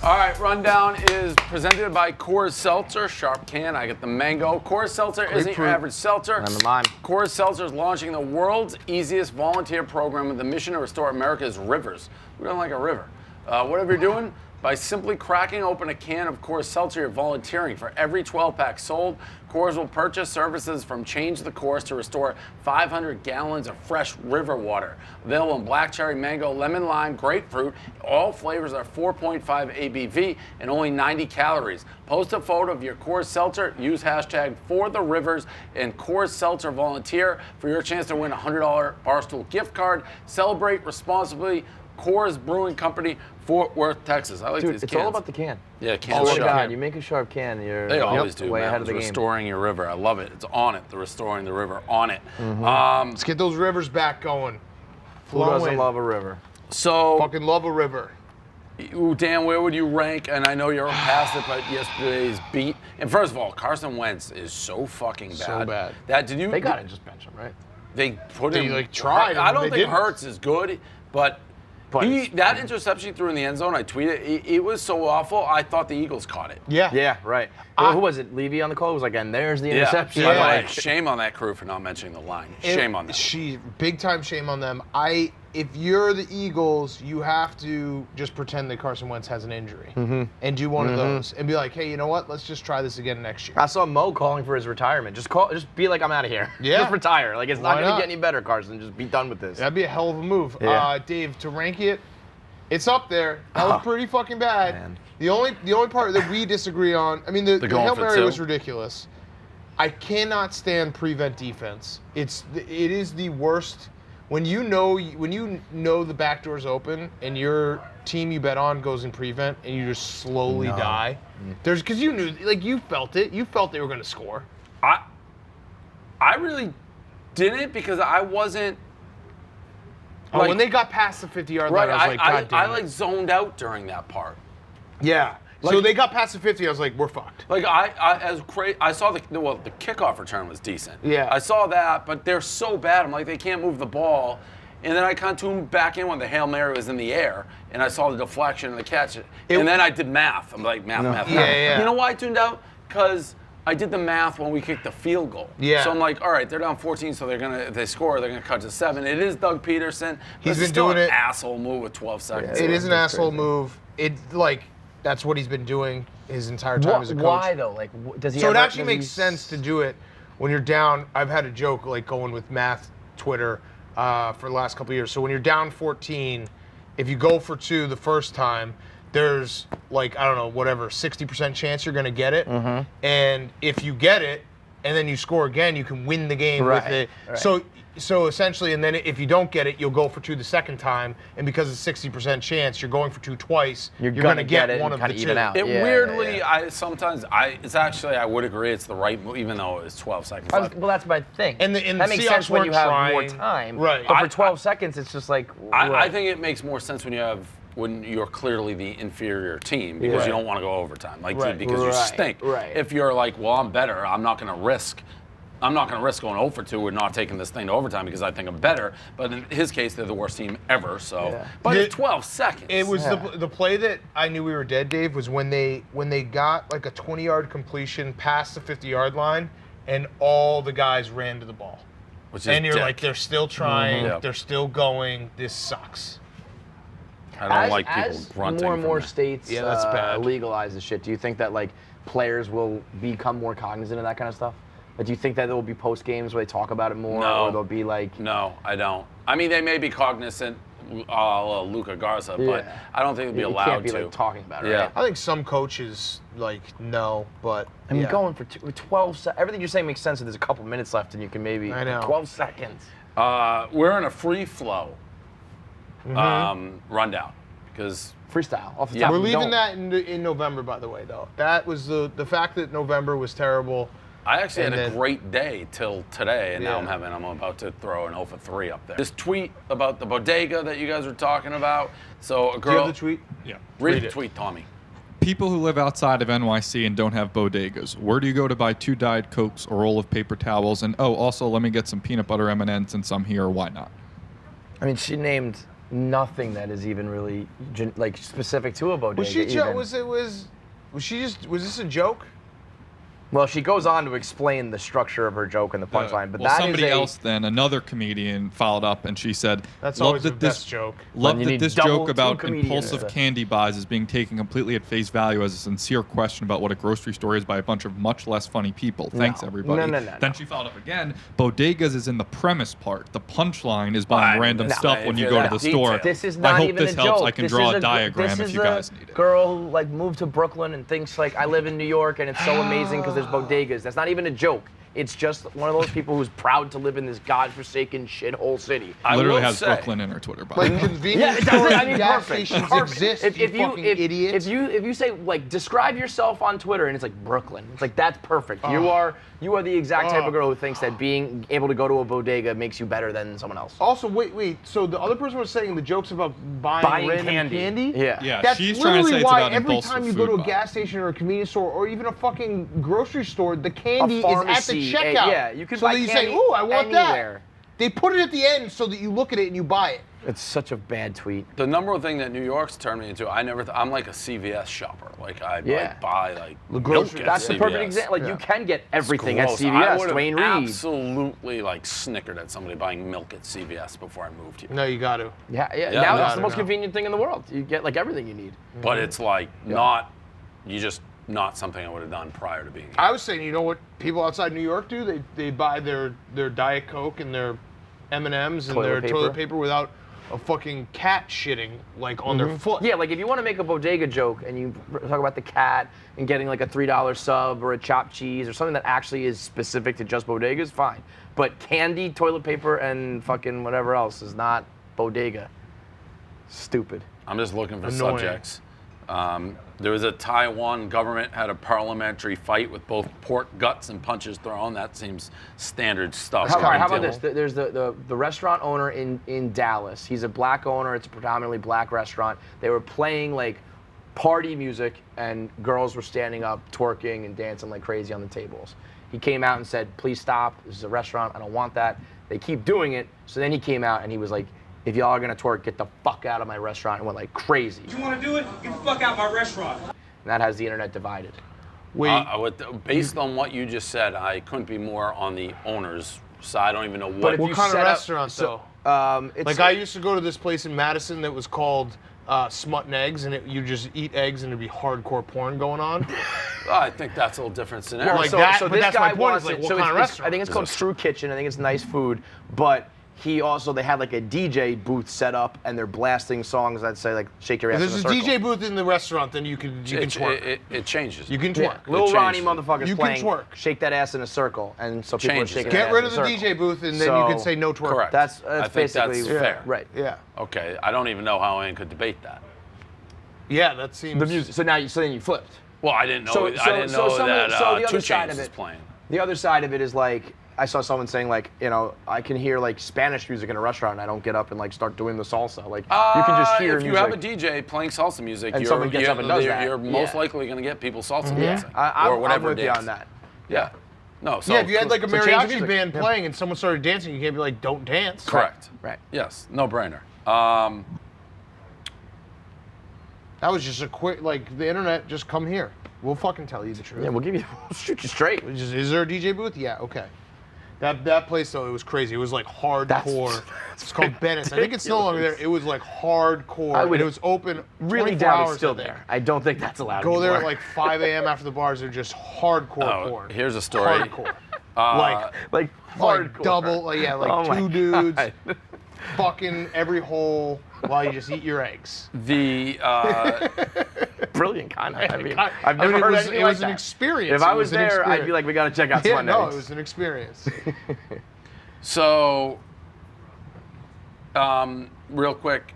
All right, Rundown is presented by Coors Seltzer. Sharp can, I get the mango. Coors Seltzer isn't your average seltzer. Lemon lime. Coors Seltzer is launching the world's easiest volunteer program with the mission to restore America's rivers. Who doesn't like a river? Whatever you're doing, by simply cracking open a can of Coors Seltzer, you're volunteering. For every 12-pack sold, Coors will purchase services from Change the Course to restore 500 gallons of fresh river water. Available in black cherry, mango, lemon, lime, grapefruit. All flavors are 4.5 ABV and only 90 calories. Post a photo of your Coors Seltzer, use hashtag #ForTheRivers and Coors Seltzer Volunteer for your chance to win a $100 Barstool gift card. Celebrate responsibly. Coors Brewing Company, Fort Worth, Texas. I like these cans. It's all about the can. Yeah, can's Oh my sharp. God, you make a sharp can, you're They always do, way man. ahead of the It's game. restoring your river. I love it. It's on it. The restoring the river on it. Let's get those rivers back going. Who doesn't Flowing. love a river? So, Fucking love a river. Dan, where would you rank? And I know you're past it, but yesterday's beat. And first of all, Carson Wentz is so fucking bad. So bad. That did you? They gotta just bench him, right? They put They, him. like, tried, I and don't they think didn't. Hurts is good, but. That interception he threw in the end zone, I tweeted, it was so awful, I thought the Eagles caught it. Yeah. Yeah, right. Who was it? Levy on the call was like, and there's the interception. By the way, Yeah. shame on that crew for not mentioning the line. Shame on them. Big time shame on them. If you're the Eagles, you have to just pretend that Carson Wentz has an injury and do one of those and be like, hey, you know what? Let's just try this again next year. I saw Mo calling for his retirement. Just be like, I'm out of here. Yeah. Just retire. Like, it's not Why going to not? get any better, Carson. Just be done with this. That'd be a hell of a move. Yeah. Dave, to rank it, it's up there. That was pretty fucking bad. Man. The only part that we disagree on, I mean, the going Hail for Mary two. was ridiculous. I cannot stand prevent defense. It is the worst. When you know the back door's open and your team you bet on goes in prevent and you just slowly die. Because you knew, like, you felt it. You felt they were going to score. I really didn't because I wasn't. Like, when they got past the 50-yard line, I was like, God damn I it. like zoned out during that part. Yeah. So they got past the 50, I was like, we're fucked. Like I saw the kickoff return was decent. Yeah. I saw that, but they're so bad. I'm like, they can't move the ball. And then I kind of tuned back in when the Hail Mary was in the air, and I saw the deflection and the catch. And then I did math. I'm like, math. Yeah. You know why I tuned out? Because I did the math when we kicked the field goal. Yeah. So I'm like, all right, they're down 14, so if they score, they're gonna cut to 7. It is Doug Peterson. He's It's been still doing an it. asshole move with 12 seconds. It is an asshole move. That's what he's been doing his entire time as a coach. Why, though? Like, does he So it ever, actually does makes he- sense to do it when you're down. I've had a joke like going with math Twitter for the last couple of years. So when you're down 14, if you go for 2 the first time, there's like, I don't know, whatever, 60% chance you're going to get it. And if you get it and then you score again, you can win the game with it. Right. So essentially, and then if you don't get it, you'll go for 2 the second time. And because it's 60% chance, you're going for 2 twice. You're going gonna to get get it one and of kinda the even 2. out. It Yeah, weirdly, yeah. I would agree it's the right move, even though it's 12 seconds left. Well, that's my thing. And the that makes Seahawks sense when weren't you have trying. more time. Right. But for 12 seconds, it's just like. I think it makes more sense when you're clearly the inferior team because Right. you don't want to go overtime, because you Right. stink. Right. If you're like, well, I'm better, I'm not going to risk going 0 for 2 and not taking this thing to overtime because I think I'm better. But in his case, they're the worst team ever. So, Yeah. but it's 12 seconds. It was the play that I knew we were dead, Dave, was when they got like a 20-yard completion past the 50-yard line, and all the guys ran to the ball. Which is And you're dick. like, they're still trying, Yeah. they're still going. This sucks. I don't like people as grunting. more and from more that. states Yeah, that's bad. legalize this shit, do you think that like players will become more cognizant of that kind of stuff? Like, do you think that there will be post games where they talk about it more, No. or they'll be like? No, I don't. I mean, they may be cognizant, Luca Garza, but Yeah. I don't think they'll be You allowed can't be to. like talking about it. Yeah. Right? I think some coaches no, but I mean, yeah. going for 12 seconds. Everything you're saying makes sense. If there's a couple minutes left, and you can maybe. I know. 12 seconds. We're in a free flow rundown because Freestyle off the Yeah. top. We're You leaving don't. that in November, by the way, though. That was the fact that November was terrible. I actually had And a then- great day till today, and now Yeah. I'm about to throw an 0 for 3 up there. This tweet about the bodega that you guys were talking about. So a Do girl. you have the tweet? Yeah. Read Read the it. tweet, Tommy. People who live outside of NYC and don't have bodegas, where do you go to buy 2 Diet Cokes, a roll of paper towels, and also let me get some peanut butter M&Ms and some here, why not? I mean, she named nothing that is even really like specific to a bodega. Was she even. was this a joke? Well, she goes on to explain the structure of her joke and the punchline, but well, that somebody is else then, another comedian, followed up and she said, That's "Love always the that this best joke. Love When you that need this double joke two about comedians. impulsive candy buys is being taken completely at face value as a sincere question about what a grocery store is by a bunch of much less funny people. Thanks, No. everybody." No. Then she followed up again. Bodegas is in the premise part. The punchline is buying random no, stuff if when you you're go to that the store. detailed. This is I not hope even this a helps. joke. I can This draw is a diagram if you guys need it. Girl like moved to Brooklyn and thinks like I live in New York and it's so amazing because there's bodegas. That's not even a joke. It's just one of those people who's proud to live in this godforsaken shithole city. I Literally will has say- Brooklyn in her Twitter bio. Like convenience it doesn't. stores I and mean, gas perfect. stations Perfect. exist. you fucking idiots. If you say like describe yourself on Twitter and it's like Brooklyn, it's like that's perfect. You are the exact type of girl who thinks that being able to go to a bodega makes you better than someone else. Also, wait. So the other person was saying the jokes about buying random candy. Yeah. That's she's trying to literally say it's why about every impulsive time you go to a food gas buys. station or a convenience store or even a fucking grocery store, the A candy is at the pharmacy, checkout. yeah, you can so buy that you candy say, "Ooh, I want anywhere." that." They put it at the end so that you look at it and you buy it. It's such a bad tweet. The number one thing that New York's turned me into, I'm like a CVS shopper. Like I Yeah. like, buy like Grocery. milk at That's the perfect CVS. example. Like you can get everything at Gross. I CVS. would have Dwayne Reed. absolutely like snickered at somebody buying milk at CVS before I moved here. No, you got to. Yeah. Yeah, Now no, that's the no, most no. convenient thing in the world. You get like everything you need. But it's like not something I would have done prior to being here. I was saying, you know what people outside New York do? They buy their Diet Coke and their M&Ms and their toilet paper without a fucking cat shitting like on their foot. Yeah, like if you want to make a bodega joke and you talk about the cat and getting like a $3 sub or a chopped cheese or something that actually is specific to just bodegas, fine. But candy, toilet paper, and fucking whatever else is not bodega. Stupid. I'm just looking for Annoying. subjects. There was a Taiwan government had a parliamentary fight with both pork guts and punches thrown. That seems standard stuff. How We're gonna about deal this? with. There's the restaurant owner in Dallas. He's a black owner. It's a predominantly black restaurant. They were playing like party music and girls were standing up twerking and dancing like crazy on the tables. He came out and said, "Please stop. This is a restaurant. I don't want that." They keep doing it. So then he came out and he was like, "If y'all are gonna twerk, get the fuck out of my restaurant," and went like crazy. You want to do it? Get the fuck out my restaurant. And that has the internet divided. Based on what you just said, I couldn't be more on the owner's side. I don't even know But if What you kind of set up- restaurant though? It's Like I used to go to this place in Madison that was called Smut and Eggs, and you just eat eggs and it'd be hardcore porn going on. I think that's a little different scenario. Like that, but this that's my guy point, wants is like, it. what So kind of it's- restaurant? I think it's called True Kitchen. I think it's nice food, but they had like a DJ booth set up and they're blasting songs that say like "Shake Your Ass If in a there's a Circle." DJ booth in the restaurant, then you can twerk. It changes. You can Yeah, twerk. Lil It Ronnie changed. motherfuckers You can playing twerk. "Shake That Ass in a Circle," and so people Changes are shaking it. their Get ass rid in of a the circle. DJ booth, and then you can say no twerk. Correct. That's I think basically that's fair. right. Yeah. Okay, I don't even know how I could debate that. Yeah, that seems. The music. So then you flipped. Well, I didn't know. So- I so- didn't so know some of that the- so the 2 other side Chainz of is it- playing. The other side of it is like I saw someone saying like, I can hear like Spanish music in a restaurant and I don't get up and like start doing the salsa. Like you can just hear If you music. have a DJ playing salsa music, And you're, someone gets up and does that. you're most Yeah. likely going to get people salsa yeah, dancing I'm or whatever with you dance. on that. Yeah. No. So Yeah, if you had like a So change the mariachi music. band Yeah. playing and someone started dancing, you can't be like, "Don't dance." correct. Right. Yes. No brainer. That was just a quick, like the internet. Just come here. We'll fucking tell you the truth. Yeah, we'll shoot you straight. Is there a DJ booth? Yeah. Okay. That place though, it was crazy. It was like hardcore. It's called Bennett's. I think it's no longer there. It was like hardcore. I would- and it was open. Really 24 doubt hours, it's still I think. there. I don't think that's allowed. Go there at anymore. like 5 a.m. after the bars. They're just hardcore Oh, porn. here's a story. Hardcore. like hardcore. double. Yeah, like Oh my two dudes God. fucking every hole while you just eat your eggs. The Brilliant content. I mean, I I've never mean, heard it was, anything it like was an that. experience. If I It was an there, I'd experience. be like, we got to check out yeah, Smut no, Eggs. it was an experience. So, real quick,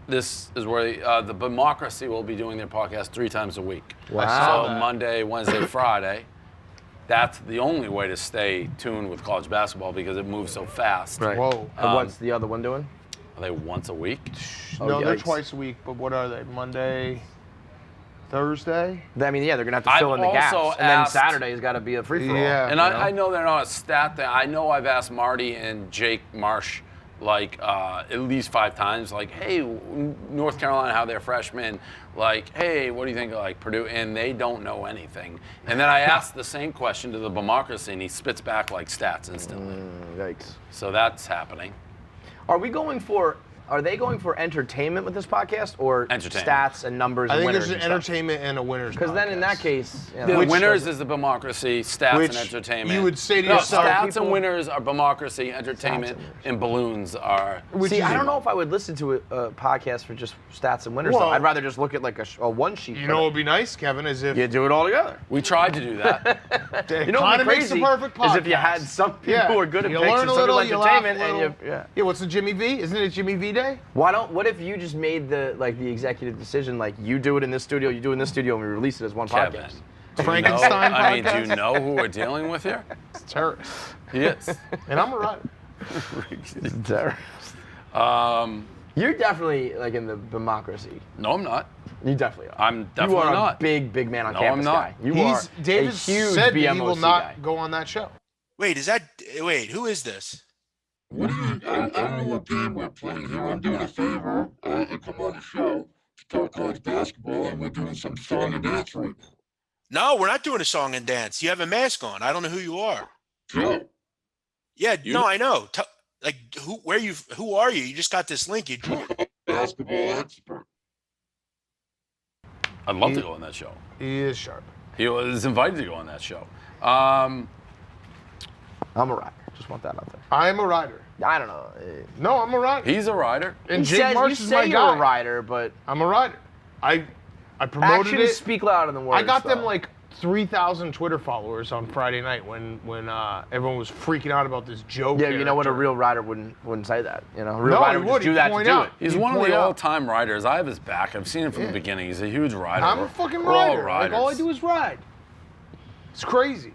this is where the Democracy will be doing their podcast 3 times a week. Wow. So Monday, Wednesday, Friday. That's the only way to stay tuned with college basketball because it moves so fast. Right. Whoa. And what's the other one doing? Are they once a week? No, they're yikes. twice a week, but what are they? Monday, Thursday? I mean, yeah, they're gonna have to fill I've in the gaps, also and then asked- Saturday's got to be a free for all. Yeah. And I know they're not a stat thing. I know I've asked Marty and Jake Marsh like at least 5 times, like, hey, North Carolina, how they're freshmen, like, hey, what do you think of like Purdue? And they don't know anything. And then I ask the same question to the Bumocracy, and he spits back like stats instantly. Yikes. So that's happening. Are they going for entertainment with this podcast, or Entertainment. stats and numbers I and think winners? there's an entertainment and a winners. Because then in that case, The winners is the Bumocracy, stats Which and entertainment. you would say to no, yourself, stats people- and winners are Bumocracy, entertainment, and balloons are. See, I don't know if I would listen to a podcast for just stats and winners. Well- though. I'd rather just look at like a one sheet. You know what would be nice, Kevin, is if you do it all together. We tried to do that. You know what would be makes the crazy perfect is if you podcast. had some people who are good at you picks learn and a some little, people you laugh a entertainment, little. and you. What's the Jimmy V? Isn't it Jimmy V Day? What if you just made the executive decision, like you do it in this studio, you do it in this studio, and we release it as one Kevin. podcast? Do you Frankenstein know, I mean, do podcast? you know who we're dealing with here? It's terrorist. He is. And I'm a writer. You're definitely like in the democracy. No, I'm not. You definitely are. I'm you definitely are not. A big man on No, campus I'm not. guy. You are David a huge said that BMOC he will guy. not go on that show. Wait, who is this? What do you, I don't know what game we're playing here. I'm doing a favor and come on the show to talk college basketball, and we're doing some song and dance right now. No, we're not doing a song and dance. You have a mask on. I don't know who you are. Joe, Yeah, You? no, I know. Who are you? You just got this link. You, basketball expert. I'd love to go on that show. He is sharp. He was invited to go on that show. I'm a rider. Just want that out there. I'm a writer. I don't know. No, I'm a writer. He's a rider. And You Jake Marsh is say my you're guy. a rider, but I'm a writer. I promoted actions it. speak louder than words. I got them though. like 3,000 Twitter followers on Friday night when everyone was freaking out about this joke. Yeah, you know what? A character. real rider wouldn't say that. You know, a real No, rider he would would. just do He'd that to point do out. it. He's He'd one of point the out. all-time riders. I have his back. I've seen him from the beginning. He's a huge rider. I'm a fucking We're all rider. Like, all I riders. do is ride. It's crazy.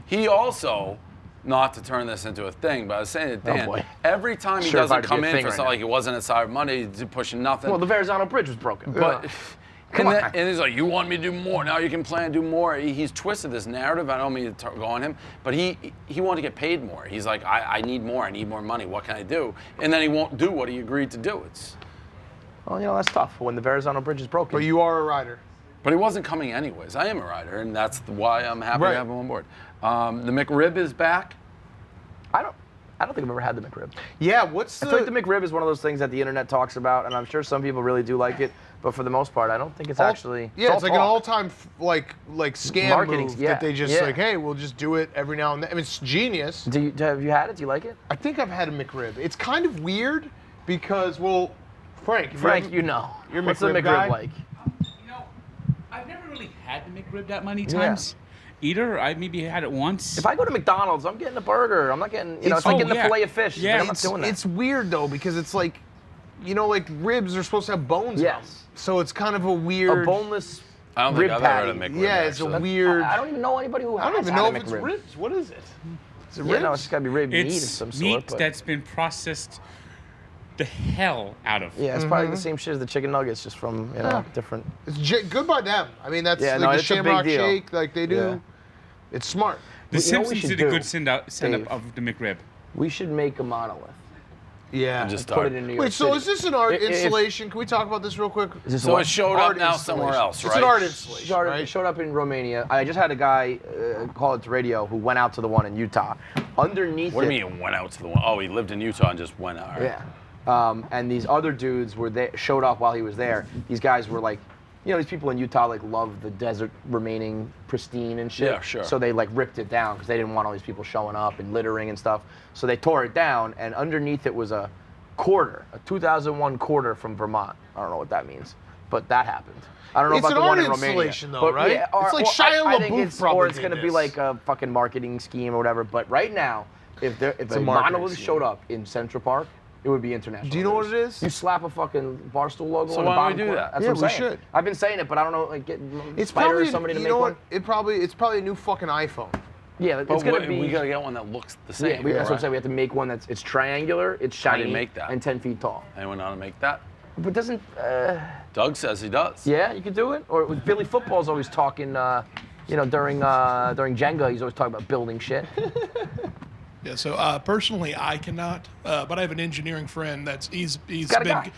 He also, not to turn this into a thing, but I was saying to Dan, boy. every time he Sure, doesn't hard to be come a in thing for right something, now. like it wasn't at Cyber Monday, he's pushing nothing. Well, the Verrazano Bridge was broken. But Come on. and he's like, you want me to do more? Now you can plan to do more. He's twisted this narrative. I don't mean to go on him, but he wanted to get paid more. He's like, I need more. I need more money. What can I do? And then he won't do what he agreed to do. Well, you know, that's tough when the Verrazano Bridge is broken. But you are a rider. But he wasn't coming anyways. I am a rider, and that's why I'm happy Right. to have him on board. The McRib is back. I don't think I've ever had the McRib. Yeah, what's I feel like the McRib is one of those things that the internet talks about, and I'm sure some people really do like it. But for the most part, I don't think it's actually. Yeah, it's all like an talk. all-time like scam Marketing, move yeah, that they just yeah. like, hey, we'll just do it every now and then. I mean, it's genius. Have you had it? Do you like it? I think I've had a McRib. It's kind of weird because, well, Frank, You know. You're a What's the McRib McRib guy? like? You know, I've never really had the McRib that many times. Either I maybe had it once. If I go to McDonald's, I'm getting a burger. I'm not getting, you know, it's like Oh, getting the yeah. fillet of fish. Yeah, I'm not doing that. It's weird though because it's like, you know, like ribs are supposed to have bones. in them. Yes. So it's kind of a weird. a boneless I don't rib think I've patty. ever heard of McRib. Yeah, it's actually. a weird. I don't even know anybody who I don't has even had know a if it's McRib. ribs. What is it? Is it Yeah, no, ribs? it's got to be rib meat of It's some meat sort. But that's been processed the hell out of. yeah, it's probably the same shit as the chicken nuggets, just from different. It's good by them. I mean, that's Yeah, like no, the it's a big Shamrock deal. Shake, like they do. Yeah. It's smart. The You know what we Simpsons should did a do, good send Dave? up of the McRib. We should make a monolith. Yeah. And just Put start. it in New York Wait, so City. is this an art If- if- installation? Can we talk about this real quick? Is this So what? it showed Art up now somewhere installation. else, It's right? an art installation, It right? showed up in Romania. I just had a guy call it to radio who went out to the one in Utah. Underneath What do it, you mean went out to the one? Oh, he lived in Utah and just went out. yeah. And these other dudes were there, showed up while he was there. These guys were like, you know, these people in Utah like love the desert remaining pristine and shit. Yeah, sure. So they like ripped it down because they didn't want all these people showing up and littering and stuff. So they tore it down, and underneath it was a quarter, a 2001 quarter from Vermont. I don't know what that means, but that happened. I don't know It's about an the one art in Romania. installation, though, but right? Yeah, It's like Shia I think LaBeouf it's, probably or it's did gonna be this. like a fucking marketing scheme or whatever. But right now, if a a marketing monolith scheme. showed up in Central Park, it would be international. Do you know what news. it is? You slap a fucking Barstool logo So on the why don't bottom we do corner. that? That's Yeah, what I'm we saying. should. I've been saying it, but I don't know, like, get It's Spider or probably somebody to you make know one. what? It's probably a new fucking iPhone. Yeah, But it's gonna be. we gotta get one that looks the same. yeah, that's what I'm saying. We have to make one it's triangular, it's How do shiny, you make that? and 10 feet tall. Anyone know how to make that? But doesn't? Doug says he does. Yeah, you could do it. Or Billy Football's always talking. You know, during Jenga, he's always talking about building shit. Yeah. So personally, I cannot. But I have an engineering friend he's got a been. guy.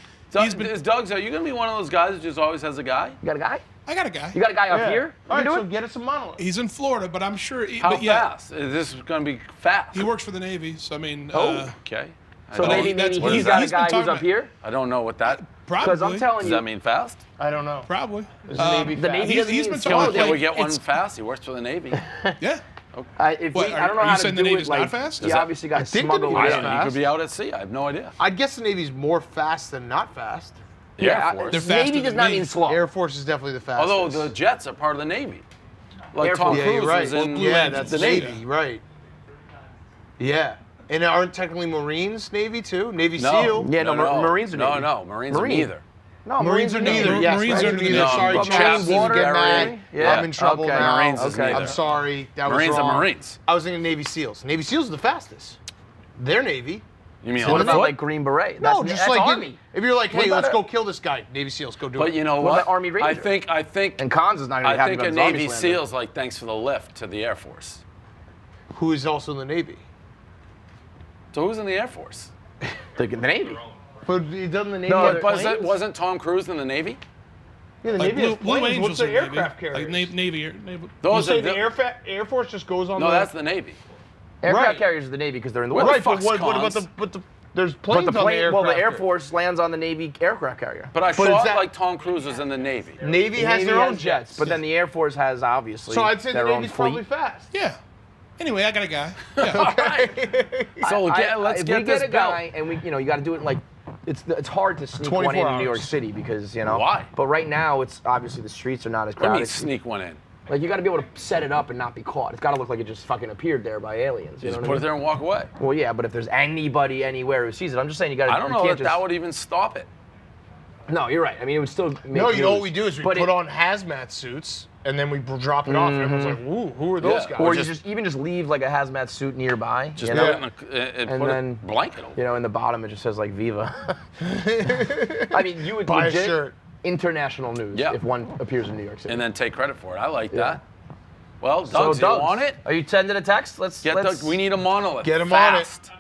Is Doug's, are you going to be one of those guys that just always has a guy? You got a guy? I got a guy. You got a guy up Yeah. here? All You right, do so it? get us a monolith. He's in Florida, but I'm sure. How but yeah, fast? Is this going to be fast? He works for the Navy, so I mean. Okay. So I don't- maybe that's what he's he's got a been guy who's talking up about. here? I don't know what that. Because I'm Probably. telling Does you. that mean fast? I don't know. Probably. Is the Navy the fast? Navy He's- doesn't he's mean been slow. told, Can we like, get one it's- fast? He works for the Navy. Yeah. If What, we, I don't know are how you to saying do the it. Navy's Like, not fast? you obviously got to think the smuggle Navy's it in. fast. He could be out at sea. I have no idea. I'd guess the Navy's more fast than not fast. The Yeah, Air Force. They're faster Navy does than not me. mean slow. Air Force is definitely the fastest. Although the jets are part of the Navy. Like Air Tom Force. yeah, Cruise you're right. is in Yeah, that's the Navy, Navy. right? Yeah, and aren't technically Marines Navy too? Navy No. SEAL. Yeah, no, Marines are No, Navy. no, Marines are Marine. neither. No, Marines are neither. Mar- Yes, Marines are neither. neither. Sorry, No, chaps. Marines Get are mad. Navy. Yeah. I'm in trouble Okay. now. Marines is Okay. neither. I'm sorry. That Marines was are wrong. Marines. I was thinking Navy SEAls. Navy SEAls are the fastest. They're Navy. You mean What on about foot? like Green Beret? No, That's, just that's like Army. if you're like, What hey, about let's a- go kill this guy. Navy SEAls, go do But it. you know What what? about Army Ranger? I think And Cons is not going to be I happy think about a his Army Navy slander. SEAL's like thanks for the lift to the Air Force. Who is also in the Navy? So who's in the Air Force? The Navy. But it doesn't the Navy No, have But planes? wasn't Tom Cruise in the Navy? Yeah, the Like Navy has Blue planes. Angels What's the are Navy. aircraft carriers? Like Navy. You Those say are the Air Force just goes on No, the... that's the Navy. Aircraft Right. carriers are the Navy because they're in the Where water. the Right, but fuck's what about cons? the there's planes But the on plane, the aircraft well, the Air carrier. Force lands on the Navy aircraft carrier. But I But thought is that- like Tom Cruise was in the Navy. Navy has Navy their own has jets. but then the Air Force has obviously So I'd say the their own Navy's fleet. probably fast. Yeah. Anyway, I got a guy. Yeah. So let's if get we this get a guy and we, you got to do it in like, it's hard to sneak one 24 in New York hours. City because Why? But right now it's obviously the streets are not as Let me crowded. sneak one in. Like you got to be able to set it up and not be caught. It's got to look like it just fucking appeared there by aliens. You Just know put what it there and walk away. I mean? Well, yeah, but if there's anybody anywhere who sees it, I'm just saying you got to. I don't know if that would even stop it. No, you're right. I mean, it would still. Make No, you know what news. we do is we But put it- on hazmat suits and then we drop it off and everyone's like, ooh, who are those Yeah. guys? Or you just- just leave like a hazmat suit nearby. Just you put know? it in and And put then- a blanket over. In the bottom it just says like Viva. I mean, you would Buy a legit shirt. international news Yeah. if one appears in New York City. And then take credit for it. I like Yeah. that. Well, so Doug, you Doug, want it? Are you sending a text? Let's We need a monolith. Get him on it. fast.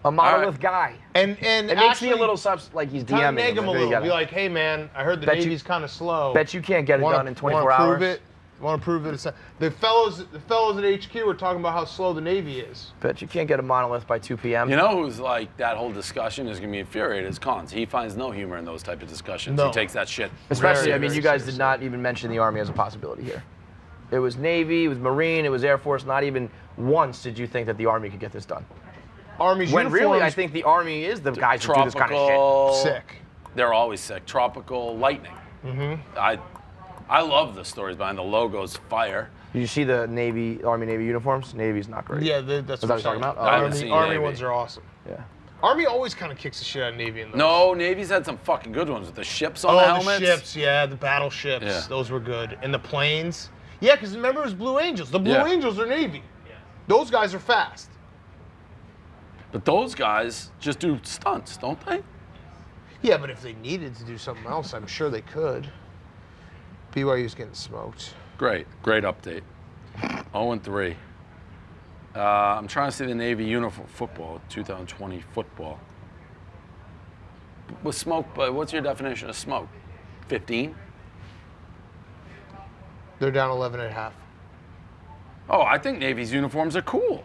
a monolith right. guy. And It makes actually, me a little like he's kind of DMing nag him a Like, little. gotta- Be like, hey man, I heard the Bet you- Navy's kind of slow. Bet you can't get it done in 24 wanna hours. Prove it? Want to prove that it's the fellows at HQ were talking about how slow the Navy is. Bet you can't get a monolith by 2 p.m. You know who's like that whole discussion is gonna be infuriated is Cons. He finds no humor in those type of discussions. No. He takes that shit. Especially, Very, I mean, very you guys seriously. did not even mention the Army as a possibility here. It was Navy, it was Marine, it was Air Force. Not even once did you think that the Army could get this done. Army's When really, I uniforms think the Army is the guys who do this kind of shit. Tropical. sick. They're always sick. Tropical lightning. I love the stories behind the logos. Fire. Did you see the Army-Navy uniforms? Navy's not great. Yeah, that's Is that what what I'm you're talking talking about? I haven't Army, seen Army Navy. ones are awesome. Yeah. Army always kind of kicks the shit out of Navy in those. No, Navy's had some fucking good ones with the ships on Oh, the the helmets. ships, yeah, the battleships. Yeah. Those were good. And the planes. Yeah, because remember it was Blue Angels. The Blue Yeah. Angels are Navy. Those guys are fast. But those guys just do stunts, don't they? Yeah, but if they needed to do something else, I'm sure they could. BYU's getting smoked. Great update. 0-3. I'm trying to see the Navy uniform football, 2020 football. With smoke, but what's your definition of smoke? 15? They're down 11 and a half. Oh, I think Navy's uniforms are cool.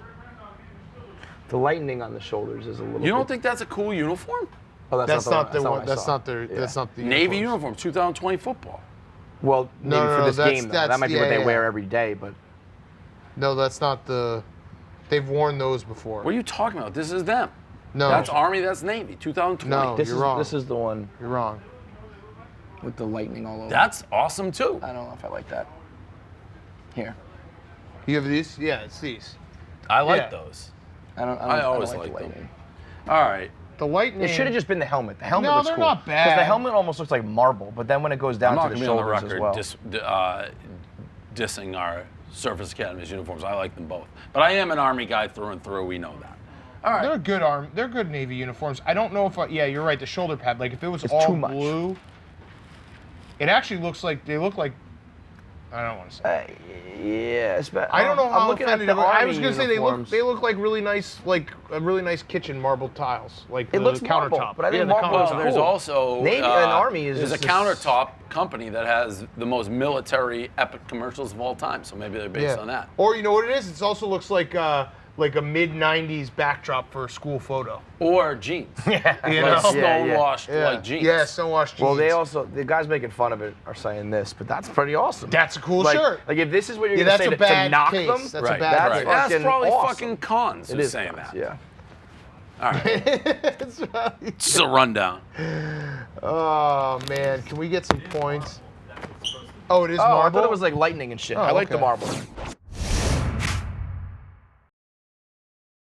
The lightning on the shoulders is a little. You don't bit- think that's a cool uniform? Oh, That's not the one one. I That's saw. not their. Yeah. That's not the Navy uniforms. uniform, 2020 football. Well, maybe No, for no, this that's- game though. that's- That might be yeah, what they yeah. wear every day, but No, that's not the. They've worn those before. What are you talking about? This is them. No, That's Army, that's Navy, 2020. No. this you're is wrong. this is the one you're wrong. with the lightning all over. That's awesome too. I don't know if I like that. Here. You have these? Yeah, it's these. I like Yeah. those. I always don't like the them. lightning. All right. The lightning. It should have just been the helmet. The helmet No, looks they're cool. not Because the bad. helmet almost looks like marble, but then when it goes I'm down not to going the to be on the shoulders as record well. dissing our Surface Academy's uniforms. I like them both. But I am an Army guy through and through. We know that. All right. They're good They're good Navy uniforms. I don't know if. Yeah, you're right. The shoulder pad. Like if it was It's all too much. blue, it actually looks like they look like I don't want to say. Yes, but I don't know how I'm looking at offended. the I was Army gonna say uniforms. they look like really nice, like a really nice kitchen marble tiles, like It the looks countertop. marble, but I think the marble is countertop. There's cool. also Navy and Army is there's a just this- countertop company that has the most military epic commercials of all time. So maybe they're based on that. Or you know what it is? It also looks like a mid '90s backdrop for a school photo. Or jeans. You Like know? stonewashed like jeans. Yeah, stonewashed jeans. Well, they also the guys making fun of it are saying this, but that's pretty awesome. That's a cool like, shirt. Like if this is what you're Yeah, gonna that's say a to bad knock case. them, That's a Right. bad that's case. That's fucking probably awesome. fucking cons It who's is saying cons, that. Yeah. All right. It's right. This is a rundown. Oh man, can we get some points? Oh, it is Oh, I marble. thought it was like lightning and shit. Oh, I like the okay. marble.